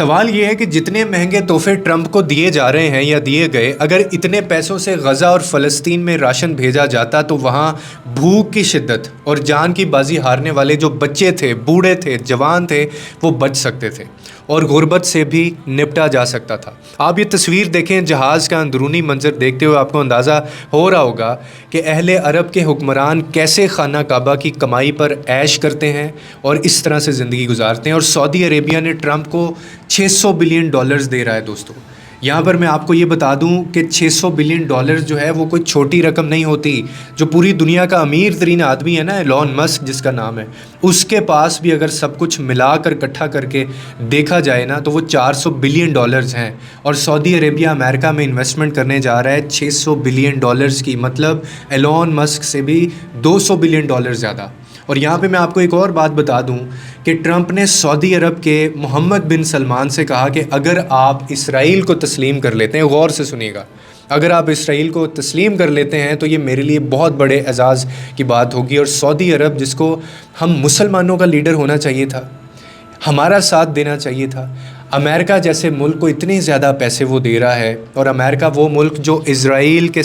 سوال یہ ہے کہ جتنے مہنگے تحفے ٹرمپ کو دیے جا رہے ہیں یا دیے گئے، اگر اتنے پیسوں سے غزہ اور فلسطین میں راشن بھیجا جاتا تو وہاں بھوک کی شدت اور جان کی بازی ہارنے والے جو بچے تھے، بوڑھے تھے، جوان تھے، وہ بچ سکتے تھے اور غربت سے بھی نپٹا جا سکتا تھا۔ آپ یہ تصویر دیکھیں، جہاز کا اندرونی منظر دیکھتے ہوئے آپ کو اندازہ ہو رہا ہوگا کہ اہل عرب کے حکمران کیسے خانہ کعبہ کی کمائی پر عیش کرتے ہیں اور اس طرح سے زندگی گزارتے ہیں۔ اور سعودی عربیہ نے ٹرمپ کو $600 بلین دے رہا ہے۔ دوستو یہاں پر میں آپ کو یہ بتا دوں کہ $600 بلین جو ہے وہ کوئی چھوٹی رقم نہیں ہوتی۔ جو پوری دنیا کا امیر ترین آدمی ہے نا، ایلون مسک جس کا نام ہے، اس کے پاس بھی اگر سب کچھ ملا کر اکٹھا کر کے دیکھا جائے نا تو وہ $400 بلین ہیں، اور سعودی عربیہ امریکہ میں انویسٹمنٹ کرنے جا رہا ہے $600 بلین کی، مطلب ایلون مسک سے بھی $200 بلین زیادہ۔ اور یہاں پہ میں آپ کو ایک اور بات بتا دوں کہ ٹرمپ نے سعودی عرب کے محمد بن سلمان سے کہا کہ اگر آپ اسرائیل کو تسلیم کر لیتے ہیں، غور سے سنیے گا، اگر آپ اسرائیل کو تسلیم کر لیتے ہیں تو یہ میرے لیے بہت بڑے اعزاز کی بات ہوگی۔ اور سعودی عرب جس کو ہم مسلمانوں کا لیڈر ہونا چاہیے تھا، ہمارا ساتھ دینا چاہیے تھا، امریکہ جیسے ملک کو اتنے زیادہ پیسے وہ دے رہا ہے، اور امریکہ وہ ملک جو اسرائیل کے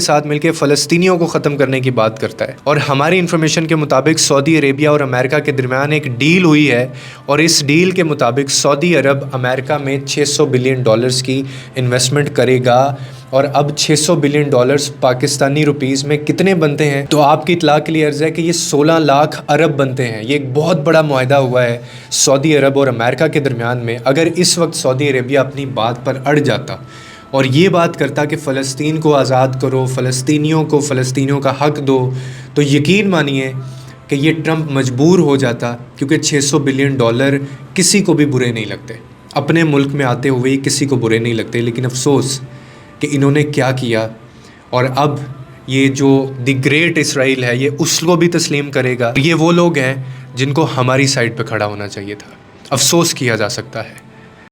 ساتھ مل کے فلسطینیوں کو ختم کرنے کی بات کرتا ہے۔ اور ہماری انفارمیشن کے مطابق سعودی عربیہ اور امریکہ کے درمیان ایک ڈیل ہوئی ہے، اور اس ڈیل کے مطابق سعودی عرب امریکہ میں $600 بلین کی انویسٹمنٹ کرے گا۔ اور اب $600 بلین پاکستانی روپیز میں کتنے بنتے ہیں تو آپ کی اطلاع کے لیے عرض ہے کہ یہ 16 لاکھ ارب بنتے ہیں۔ یہ ایک بہت بڑا معاہدہ ہوا ہے سعودی عرب اور امریکہ کے درمیان میں۔ اگر اس وقت سعودی عربیہ اپنی بات پر اڑ جاتا اور یہ بات کرتا کہ فلسطین کو آزاد کرو، فلسطینیوں کا حق دو، تو یقین مانیے کہ یہ ٹرمپ مجبور ہو جاتا، کیونکہ $600 بلین کسی کو بھی برے نہیں لگتے، اپنے ملک میں آتے ہوئے ہی کسی کو برے نہیں لگتے۔ لیکن افسوس کہ انہوں نے کیا کیا، اور اب یہ جو دی گریٹ اسرائیل ہے یہ اس کو بھی تسلیم کرے گا۔ یہ وہ لوگ ہیں جن کو ہماری سائڈ پہ کھڑا ہونا چاہیے تھا۔ افسوس کیا جا سکتا ہے۔